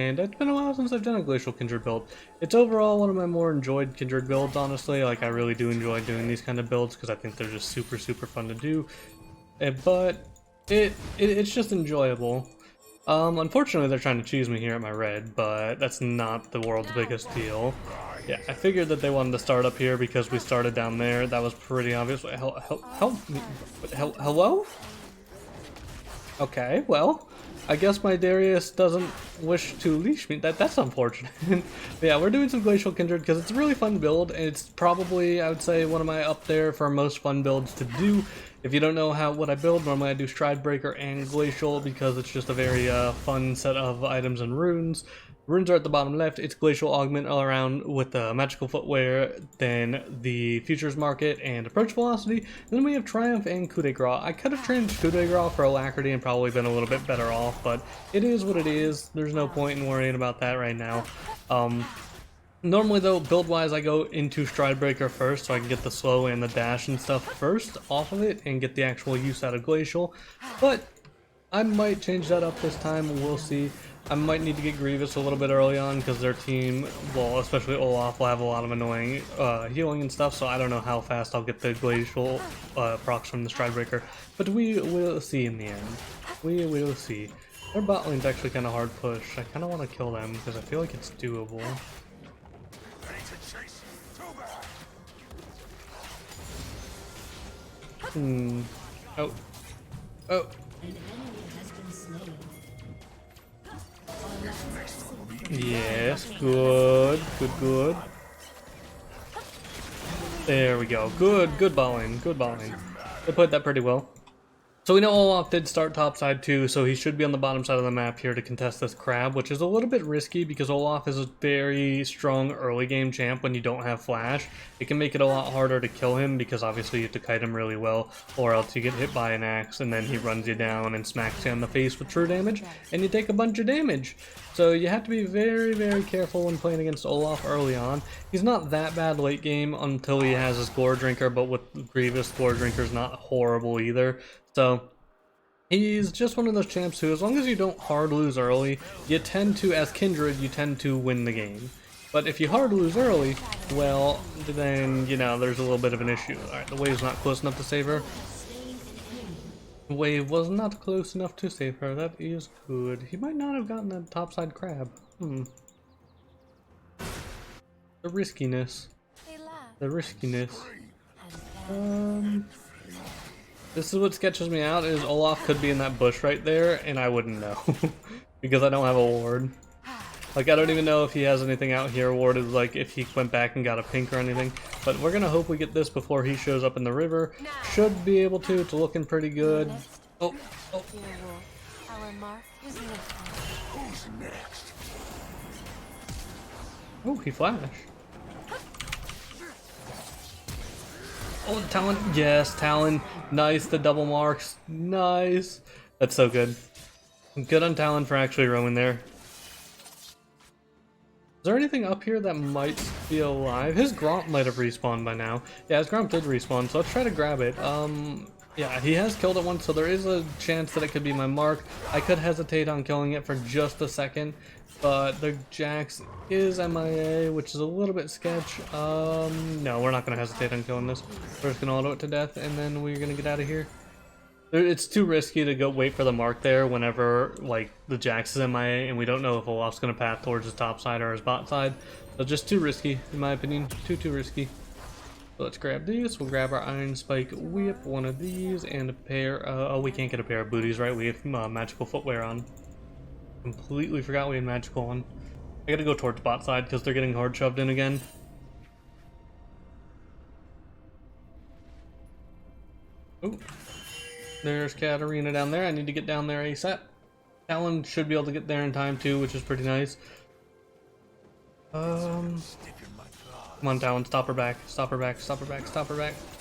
And it's been a while since I've done a Glacial Kindred build. It's overall one of my more enjoyed Kindred builds, honestly. Like, I really do enjoy doing these kind of builds because I think they're just super fun to do. But it's just enjoyable. Unfortunately, they're trying to choose me here at my red, but that's not the world's biggest deal. Yeah, I figured that they wanted to start up here because we started down there. That was pretty obvious. Wait, help me. Hello? Okay, well, I guess my Darius doesn't wish to leash me. That's unfortunate. Yeah, we're doing some Glacial Kindred because it's a really fun build. And it's probably, I would say, one of my up there for most fun builds to do. If you don't know what I build, normally I do Stridebreaker and Glacial because it's just a very fun set of items and runes. Runes are at the bottom left. It's Glacial Augment all around with the magical footwear, then the futures market and approach velocity. Then we have Triumph and coup de grace. I could have changed coup de grace for alacrity and probably been a little bit better off, but it is what it is. There's no point in worrying about that right now. Normally though, build-wise, I go into Stridebreaker first so I can get the slow and the dash and stuff first off of it and get the actual use out of Glacial, but I might change that up this time, we'll see. I might need to get Greaves a little bit early on because their team, well, especially Olaf, will have a lot of annoying healing and stuff, so I don't know how fast I'll get the Glacial procs from the Stridebreaker, but we will see in the end. We will see. Their bot lane's actually kind of hard push. I kind of want to kill them because I feel like it's doable. Oh. Oh. Yes, good. There we go. Good balling. They played that pretty well. So we know Olaf did start topside too, so he should be on the bottom side of the map here to contest this crab, which is a little bit risky because Olaf is a very strong early game champ when you don't have flash. It can make it a lot harder to kill him because obviously you have to kite him really well, or else you get hit by an axe and then he runs you down and smacks you in the face with true damage, and you take a bunch of damage. So you have to be very careful when playing against Olaf early on. He's not that bad late game until he has his Gore Drinker, but with Grievous, Gore Drinker's not horrible either. So he's just one of those champs who, as long as you don't hard lose early, you tend to, as Kindred, you tend to win the game. But if you hard lose early, well, then, you know, there's a little bit of an issue. Alright, the wave's not close enough to save her. The wave was not close enough to save her. That is good. He might not have gotten that topside crab. The riskiness. This is what sketches me out, is Olaf could be in that bush right there, and I wouldn't know. Because I don't have a ward. Like, I don't even know if he has anything out here warded, like if he went back and got a pink or anything. But we're gonna hope we get this before he shows up in the river. Should be able to, it's looking pretty good. Oh. Oh, he flashed. Oh, Talon. Yes, Talon. Nice, the double marks. Nice. That's so good. Good on Talon for actually roaming there. Is there anything up here that might be alive? His Gromp might have respawned by now. Yeah, his Gromp did respawn, so let's try to grab it. Yeah, he has killed it once, so there is a chance that it could be my mark. I could hesitate on killing it for just a second, but the Jax is MIA, which is a little bit sketch. No, we're not going to hesitate on killing this. We're just going to auto it to death, and then we're going to get out of here. It's too risky to go wait for the mark there whenever, like, the Jax is MIA, and we don't know if Olaf's going to path towards his top side or his bot side. So just too risky, in my opinion. Too risky. So let's grab these. We'll grab our Iron Spike Whip, one of these, and a pair. Oh, we can't get a pair of booties, right? We have magical footwear on. Completely forgot we had magical on. I gotta go towards bot side because they're getting hard shoved in again. Oh, there's Katarina down there. I need to get down there ASAP. Talon should be able to get there in time too, which is pretty nice. Come on, Talon, stop her back.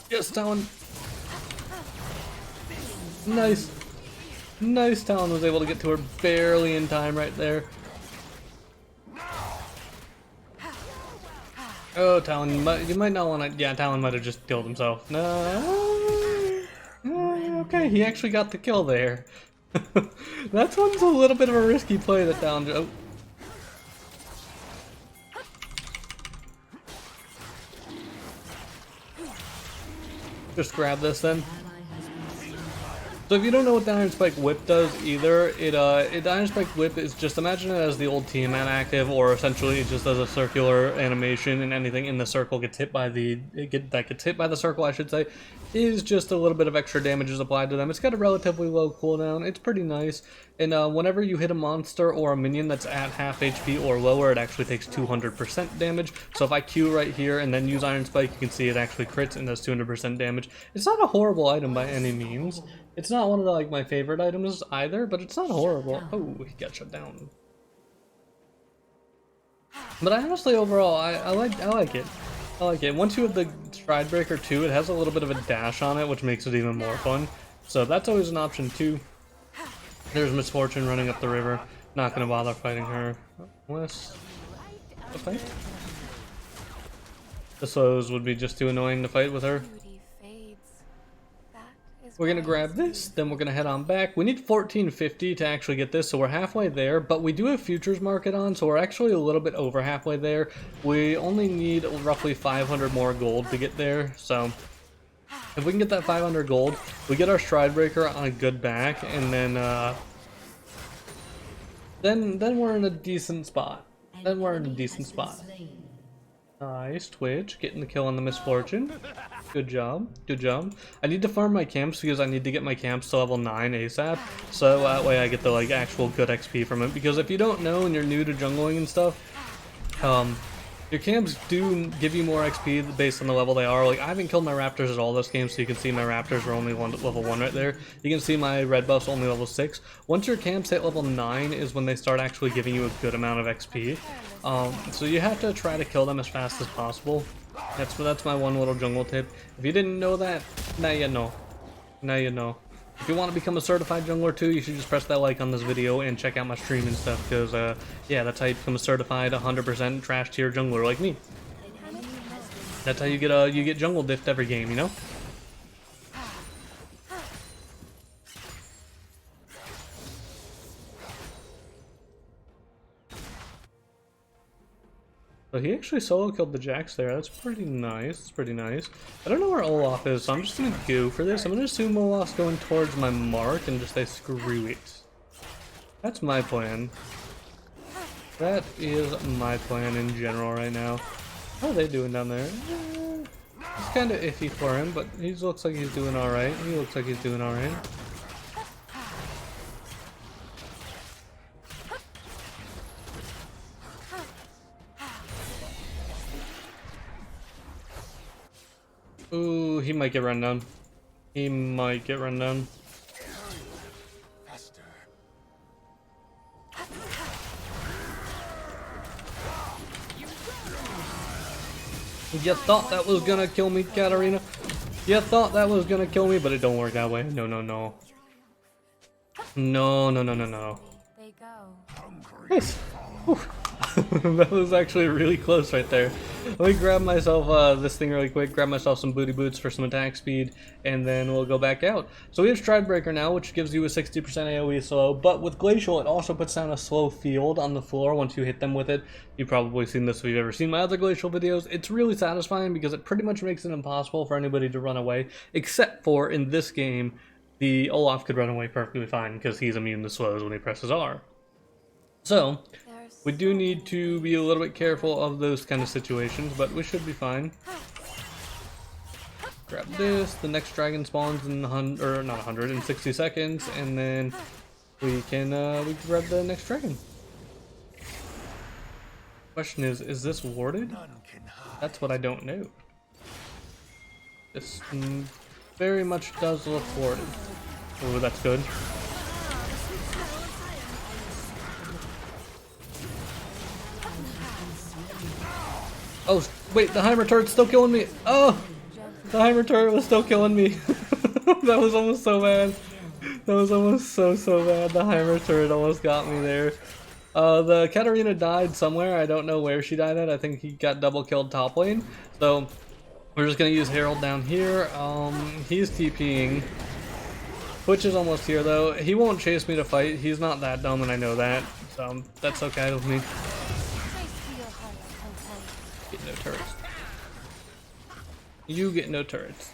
Yes, Talon. Nice. Nice, Talon was able to get to her barely in time right there. Oh, Talon, you might not want to... Yeah, Talon might have just killed himself. No. Okay, he actually got the kill there. That one's a little bit of a risky play that Talon... Oh. Just grab this then. So if you don't know what the Iron Spike Whip does either, the Iron Spike Whip is just, imagine it as the old Tiamat active, or essentially it just does a circular animation, and anything in the circle gets hit by that gets hit by the circle, I should say, is just a little bit of extra damage is applied to them. It's got a relatively low cooldown, it's pretty nice, and whenever you hit a monster or a minion that's at half HP or lower, it actually takes 200% damage. So if I Q right here and then use Iron Spike, you can see it actually crits and does 200% damage. It's not a horrible item by any means. It's not one of the, like, my favorite items either, but it's not horrible. Oh, he got shut down. But I honestly, overall, I like it. I like it. Once you have the Stridebreaker too, it has a little bit of a dash on it, which makes it even more fun. So that's always an option too. There's Misfortune running up the river. Not gonna bother fighting her. Unless... okay. The slows would be just too annoying to fight with her. We're gonna grab this, then we're gonna head on back. We need 1450 to actually get this, so we're halfway there, but we do have futures market on, so we're actually a little bit over halfway there. We only need roughly 500 more gold to get there, so if we can get that 500 gold, we get our Stridebreaker on a good back, and then we're in a decent spot. Nice, Twitch, getting the kill on the Misfortune. Good job, good job. I need to farm my camps because I need to get my camps to level 9 ASAP, so that way I get the, like, actual good XP from it. Because if you don't know and you're new to jungling and stuff, your camps do give you more XP based on the level they are. Like, I haven't killed my raptors at all this game, so you can see my raptors are only level 1 right there. You can see my red buff's only level 6. Once your camps hit level 9 is when they start actually giving you a good amount of XP. So you have to try to kill them as fast as possible. That's my one little jungle tip. If you didn't know that, now you know. Now you know. If you want to become a certified jungler too, you should just press that like on this video and check out my stream and stuff, because yeah, that's how you become a certified 100% trash tier jungler like me. That's how you get jungle diffed every game, you know? So he actually solo killed the Jax there. That's pretty nice. That's pretty nice. I don't know where Olaf is, so I'm just gonna go for this. I'm gonna assume Olaf's going towards my mark and just say screw it. That's my plan. That is my plan in general right now. How are they doing down there? It's kind of iffy for him, but he looks like he's doing alright. He looks like he's doing alright. Ooh, he might get run down. He might get run down. You thought that was gonna kill me, Katarina? You thought that was gonna kill me, but it don't work that way. No, no, no. No, no, no, no, no. Nice. Whew. That was actually really close right there. Let me grab myself this thing really quick, grab myself some booty boots for some attack speed, and then we'll go back out. So we have Stridebreaker now, which gives you a 60% AoE slow, but with Glacial it also puts down a slow field on the floor once you hit them with it. You've probably seen this if you've ever seen my other Glacial videos. It's really satisfying because it pretty much makes it impossible for anybody to run away, except for in this game, the Olaf could run away perfectly fine because he's immune to slows when he presses R. So, we do need to be a little bit careful of those kind of situations, but we should be fine. Grab this, the next dragon spawns in in 60 seconds, and then we can grab the next dragon. Question is this warded? That's what I don't know. This very much does look warded. Oh, that's good. Oh, wait, the Heimer turret's still killing me. Oh, the Heimer turret was still killing me. That was almost so bad. That was almost so bad. The Heimer turret almost got me there. The Katarina died somewhere. I don't know where she died at. I think he got double killed top lane. So we're just gonna use Herald down here. He's TPing. Twitch is almost here though. He won't chase me to fight. He's not that dumb, and I know that. So that's okay with me. Get no turrets. You get no turrets.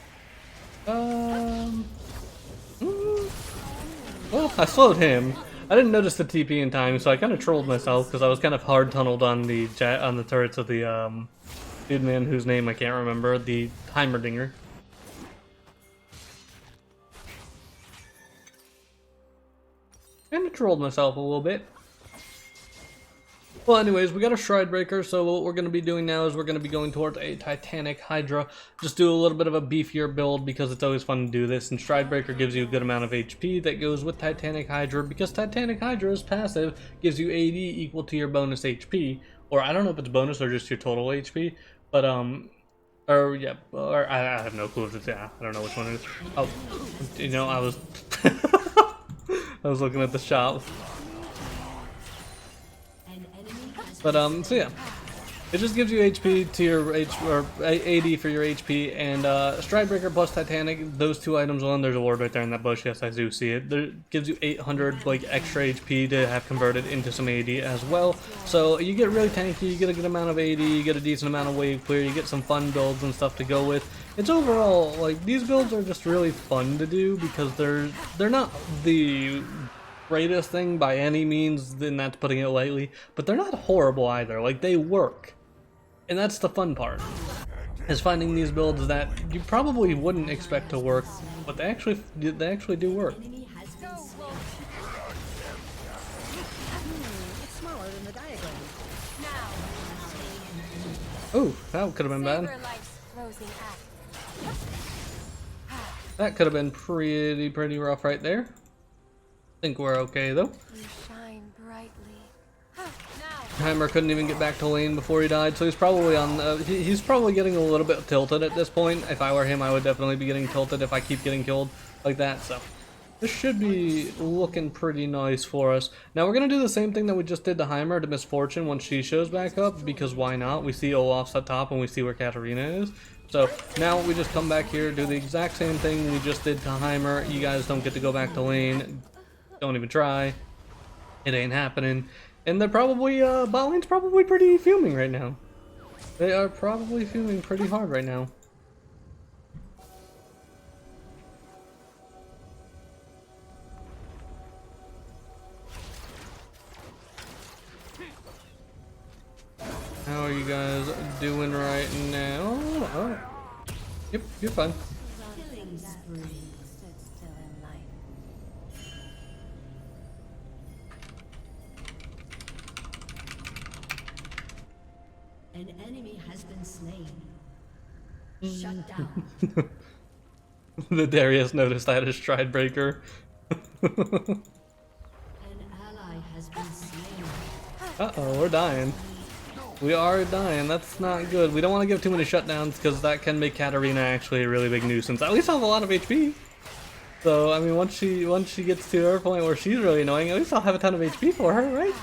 Well, I slowed him. I didn't notice the TP in time, so I kind of trolled myself because I was kind of hard tunneled on the turrets of the dude man whose name I can't remember, the Heimerdinger. Kind of trolled myself a little bit. Well, anyways, we got a Stridebreaker, so what we're going to be doing now is we're going to be going towards a Titanic Hydra. Just do a little bit of a beefier build because it's always fun to do this, and Stridebreaker gives you a good amount of HP that goes with Titanic Hydra because Titanic Hydra's passive gives you AD equal to your bonus HP, or I don't know if it's bonus or just your total HP, but or yeah, or I have no clue if it's, yeah, I don't know which one it is. Oh, you know, I was, I was looking at the shop. But so yeah, it just gives you HP to your or AD for your HP, and Stridebreaker plus Titanic, those two items alone. There's a ward right there in that bush. Yes, I do see it. It gives you 800 like extra HP to have converted into some AD as well. So you get really tanky, you get a good amount of AD, you get a decent amount of wave clear, you get some fun builds and stuff to go with. It's overall like these builds are just really fun to do because they're not the greatest thing by any means, then that's putting it lightly, but they're not horrible either. Like, they work, and that's the fun part, is finding these builds that you probably wouldn't expect to work, but they actually do work. Oh, that could have been bad. That could have been pretty rough right there. I think we're okay though. Heimer couldn't even get back to lane before he died, so he's probably on. He's probably getting a little bit tilted at this point. If I were him, I would definitely be getting tilted if I keep getting killed like that. So this should be looking pretty nice for us. Now we're gonna do the same thing that we just did to Heimer to Misfortune once she shows back up, because why not? We see Olaf's at top and we see where Katarina is. So now we just come back here, do the exact same thing we just did to Heimer. You guys don't get to go back to lane. Don't even try. It ain't happening. And they're probably, bot lane's probably pretty fuming right now. They are probably fuming pretty hard right now. How are you guys doing right now? Oh. Yep, you're fine. An enemy has been slain. Shut down. The Darius noticed I had a Stridebreaker. An ally has been slain. Uh-oh, we're dying. We are dying. That's not good. We don't want to give too many shutdowns because that can make Katarina actually a really big nuisance. At least I'll have a lot of HP. So, I mean, once she gets to her point where she's really annoying, at least I'll have a ton of HP for her, right?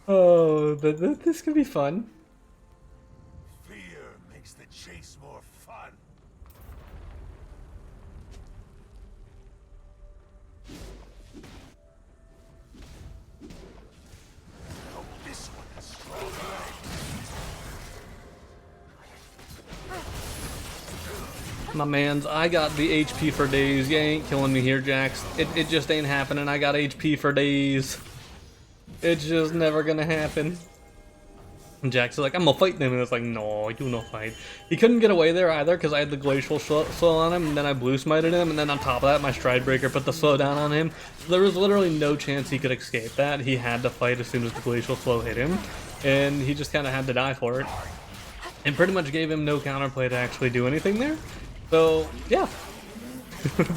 Oh, this could be fun. Fear makes the chase more fun. Oh, this one has strong legs. My mans, I got the HP for days. You ain't killing me here, Jax. It just ain't happening. I got HP for days. It's just never gonna happen. And Jax is like, I'm gonna fight them, and it's like, no, you no fight. He couldn't get away there either because I had the Glacial slow on him, and then I blue smited him, and then on top of that, my Stridebreaker put the slow down on him. So there was literally no chance he could escape that. He had to fight as soon as the Glacial slow hit him, and he just kind of had to die for it. And pretty much gave him no counterplay to actually do anything there. So, yeah.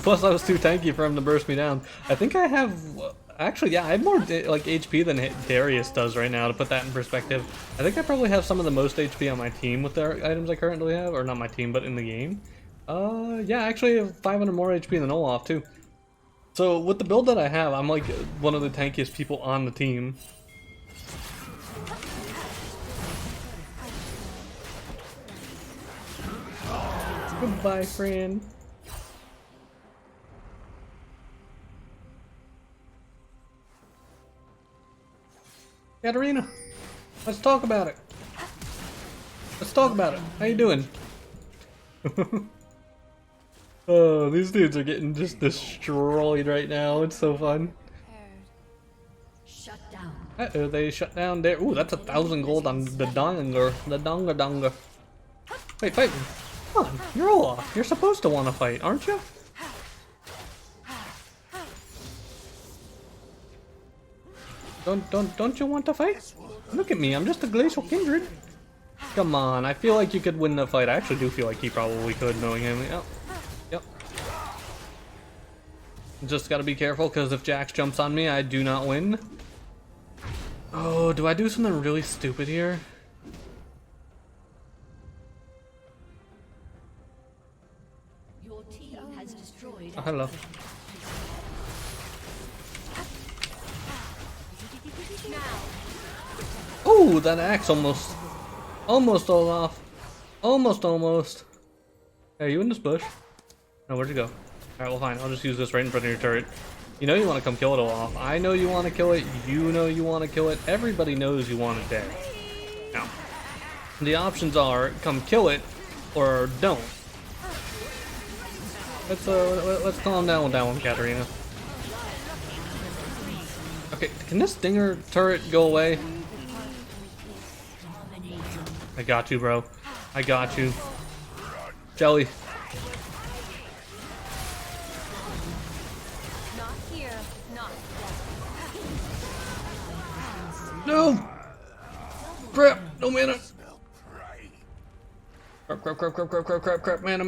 Plus, I was too tanky for him to burst me down. I think I have... Actually, yeah, I have more like HP than Darius does right now, to put that in perspective. I think I probably have some of the most HP on my team with the items I currently have. Or not my team, but in the game. Yeah, actually I have 500 more HP than Olaf, too. So, with the build that I have, I'm like one of the tankiest people on the team. Goodbye, friend. Katarina, let's talk about it. Let's talk about it. How you doing? Oh, these dudes are getting just destroyed right now. It's so fun. Shut down. Uh-oh, they shut down there. Ooh, that's 1,000 gold on the donger. The donga. Wait, fight me. Come on, you're Olaf. You're supposed to want to fight, aren't you? Don't you want to fight? Look at me, I'm just a Glacial Kindred. Come on, I feel like you could win the fight. I actually do feel like he probably could, knowing him. Yep. Just gotta be careful, because if Jax jumps on me, I do not win. Oh, do I do something really stupid here? Your team has destroyed. Oh, hello. Oh, that axe almost all off. Almost. Hey, you in this bush? No, where'd you go? Alright, well fine, I'll just use this right in front of your turret. You know you want to come kill it Olaf. I know you want to kill it. You know you want to kill it. Everybody knows you want it dead. Now, the options are come kill it or don't. Let's calm down Katarina. Okay, can this stinger turret go away? I got you, bro. I got you. Jelly. Not here, not No! Crap! No mana! Smell prey. Crap. Mana.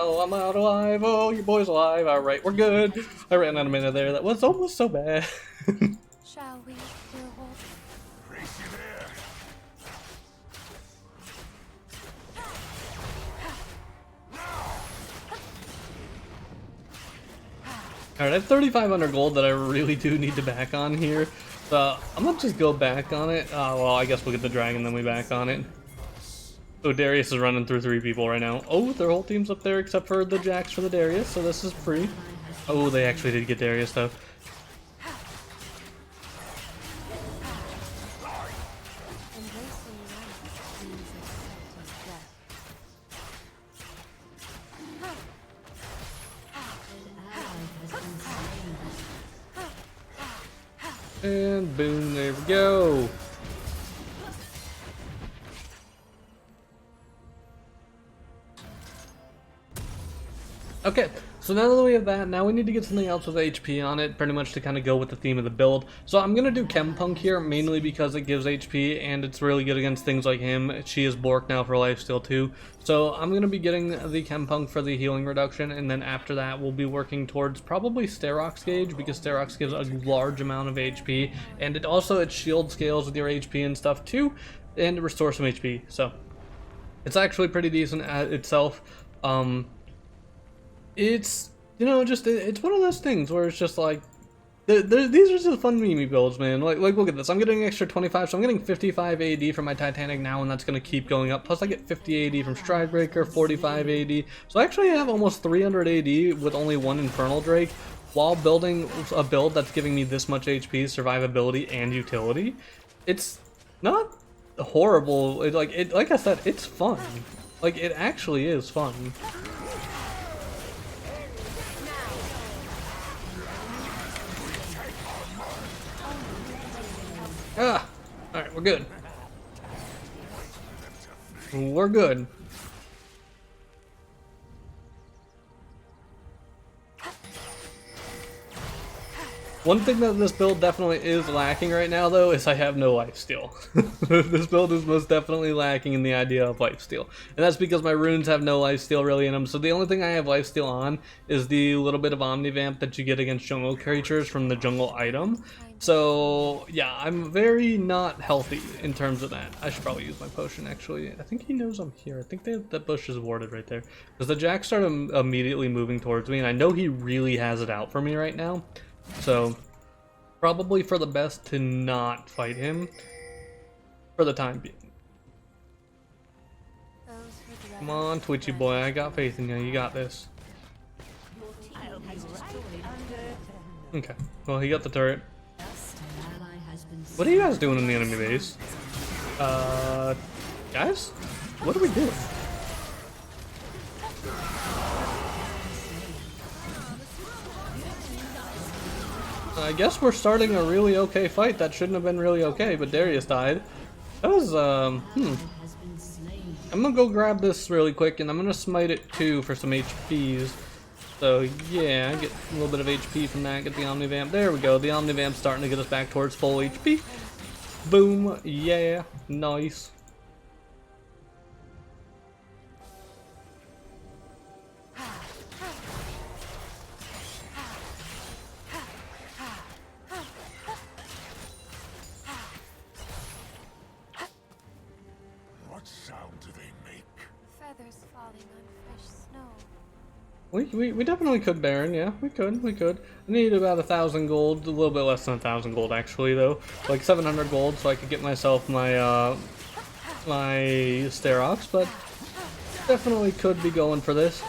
Oh, I'm out alive. Oh, your boy's alive. Alright, we're good. I ran out of mana there. That was almost so bad. Shall we, dear wolf? Brace you there. Alright, I have 3,500 gold that I really do need to back on here. So I'm gonna just go back on it. Well, I guess we'll get the dragon, then we back on it. Oh, Darius is running through 3 people right now. Oh, their whole team's up there except for the Jax for the Darius, so this is free. Oh, they actually did get Darius though. Embracing life means accepting death. And boom, there we go. Okay, so now that we have that, now we need to get something else with HP on it, pretty much to kind of go with the theme of the build. So I'm going to do chempunk here, mainly because it gives HP, and it's really good against things like him. She is Bork now for lifesteal too. So I'm going to be getting the chempunk for the healing reduction, and then after that we'll be working towards probably steraks gage, because steraks gives a large amount of HP, and it shield scales with your HP and stuff too, and it restores some HP. So it's actually pretty decent at itself. It's, you know, just, it's one of those things where it's just like, these are just fun meme builds, man. Like look at this. I'm getting an extra 25, so I'm getting 55 AD from my Titanic now, and that's going to keep going up. Plus I get 50 AD from Stridebreaker, 45 AD. So I actually have almost 300 AD with only 1 Infernal Drake, while building a build that's giving me this much HP, survivability, and utility. It's not horrible. Like I said, it's fun. Like, it actually is fun. Alright, we're good. We're good. One thing that this build definitely is lacking right now, though, is I have no lifesteal. This build is most definitely lacking in the idea of lifesteal. And that's because my runes have no lifesteal really in them, so the only thing I have lifesteal on is the little bit of omnivamp that you get against jungle creatures from the jungle item. So, yeah, I'm very not healthy in terms of that. I should probably use my potion, actually. I think he knows I'm here. I think that bush is warded right there. Because the Jack started immediately moving towards me, and I know he really has it out for me right now. So, probably for the best to not fight him for the time being. Come on, Twitchy boy, I got faith in you. You got this. Okay, well, he got the turret. What are you guys doing in the enemy base? Guys, what are we doing? I guess we're starting a really okay fight that shouldn't have been really okay, but Darius died. That was, I'm gonna go grab this really quick, and I'm gonna smite it too for some HPs. So yeah, get a little bit of HP from that, get the Omnivamp. There we go, the Omnivamp's starting to get us back towards full HP. Boom, yeah, nice. What sound do they make? Feathers falling on fresh snow. We definitely could, Baron. Yeah, we could. I need about 1,000 gold, a little bit less than 1,000 gold actually, though, like 700 gold, so I could get myself my my steraks. But definitely could be going for this.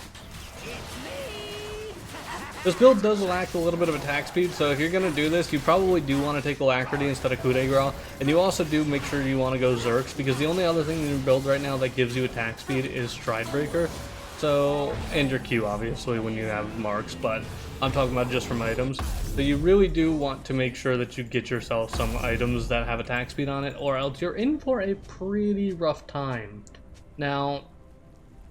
This build does lack a little bit of attack speed, so if you're gonna do this, you probably do want to take Alacrity instead of coup de grace, and you also do make sure you want to go Zerks, because the only other thing in your build right now that gives you attack speed is Stridebreaker. So, and your Q obviously when you have marks, but I'm talking about just from items. So you really do want to make sure that you get yourself some items that have attack speed on it, or else you're in for a pretty rough time. Now,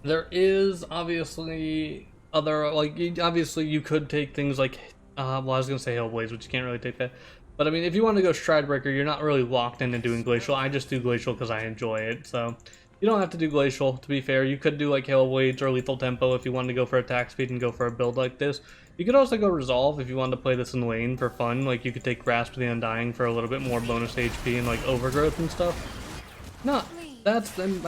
there is obviously other, like, obviously you could take things like, well, I was gonna say Hellblades, but you can't really take that. But I mean, if you want to go Stridebreaker, you're not really locked into doing Glacial. I just do Glacial because I enjoy it, so you don't have to do Glacial, to be fair. You could do like Hellblades or Lethal Tempo if you wanted to go for attack speed and go for a build like this. You could also go Resolve if you wanted to play this in lane for fun. Like, you could take Grasp of the Undying for a little bit more bonus HP and like Overgrowth and stuff. I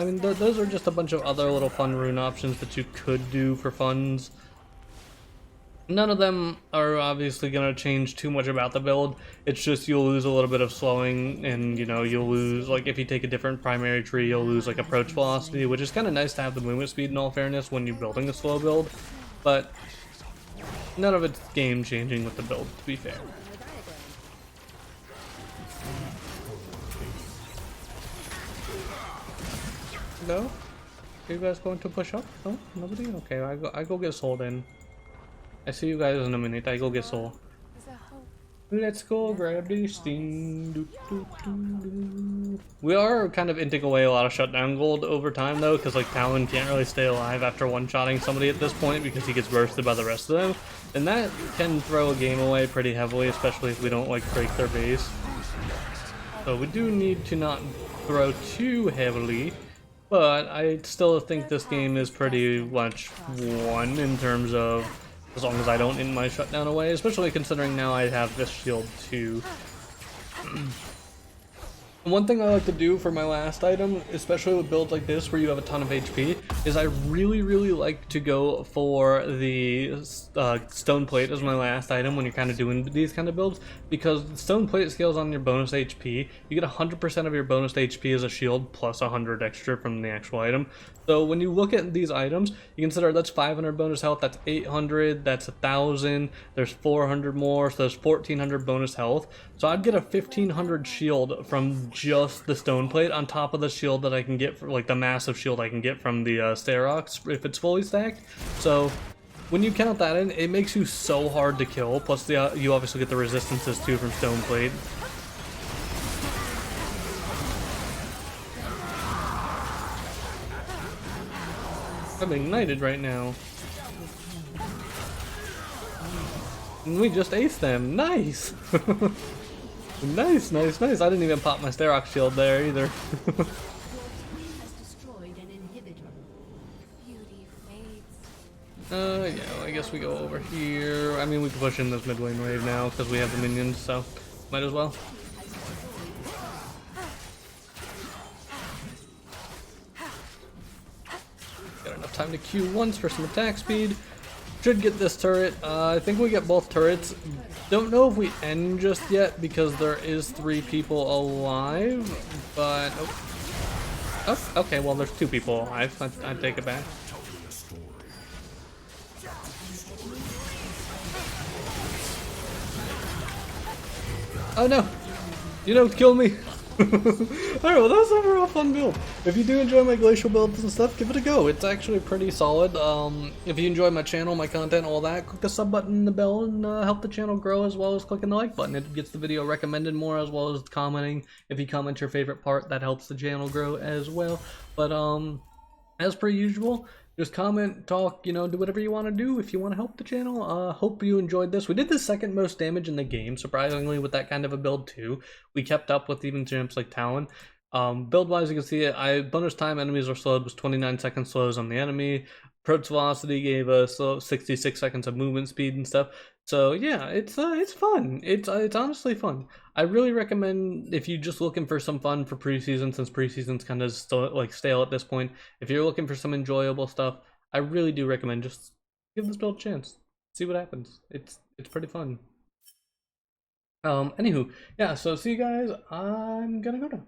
mean, those are just a bunch of other little fun rune options that you could do for funds. None of them are obviously going to change too much about the build. It's just you'll lose a little bit of slowing, and you know, you'll lose, like, if you take a different primary tree, you'll lose like approach velocity, which is kind of nice to have the movement speed in all fairness when you're building a slow build, but none of it's game changing with the build, to be fair. No? Are you guys going to push up? No? Nobody? Okay, I go get sold in. I see you guys in a minute. I go get soul. Let's go grab this thing. We are kind of inting away a lot of shutdown gold over time though, because like Talon can't really stay alive after one-shotting somebody at this point because he gets bursted by the rest of them, and that can throw a game away pretty heavily, especially if we don't like break their base. So we do need to not throw too heavily, but I still think this game is pretty much won in terms of, as long as I don't end my shutdown away, especially considering now I have this shield too. One thing I like to do for my last item, especially with builds like this where you have a ton of HP, is I really like to go for the Stoneplate as my last item when you're kind of doing these kind of builds, because Stoneplate scales on your bonus HP. You get 100% of your bonus HP as a shield plus 100 extra from the actual item. So when you look at these items, you consider that's 500 bonus health, that's 800, that's 1,000, there's 400 more, so there's 1,400 bonus health. So I'd get a 1,500 shield from just the Stoneplate on top of the shield that I can get, for, like the massive shield I can get from the steraks if it's fully stacked. So when you count that in, it makes you so hard to kill, plus the, you obviously get the resistances too from Stoneplate. I'm ignited right now. And we just aced them. Nice! Nice. I didn't even pop my Sterok shield there either. Yeah, well, I guess we go over here. I mean, we can push in this mid lane wave now because we have the minions, so might as well. Got enough time to Q once for some attack speed. Should get this turret. I think we get both turrets. Don't know if we end just yet because there is 3 people alive, but oh, okay. Well, there's 2 people alive. I take it back. Oh no! You don't kill me. Alright, well that was overall fun build. If you do enjoy my glacial builds and stuff, give it a go. It's actually pretty solid. If you enjoy my channel, my content, all that, click the sub button and the bell and help the channel grow, as well as clicking the like button. It gets the video recommended more, as well as commenting. If you comment your favorite part, that helps the channel grow as well. But as per usual, just comment, talk, you know, do whatever you want to do if you want to help the channel. Hope you enjoyed this. We did the second most damage in the game, surprisingly, with that kind of a build too. We kept up with even champs like Talon. Build wise, you can see it. Bonus time enemies are slowed was 29 seconds slows on the enemy. Approach velocity gave us 66 seconds of movement speed and stuff. So yeah, it's fun. It's honestly fun. I really recommend, if you're just looking for some fun for preseason, since preseason's kind of still like stale at this point. If you're looking for some enjoyable stuff, I really do recommend just give this build a chance. See what happens. It's pretty fun. Anywho, yeah. So see you guys. I'm gonna go now.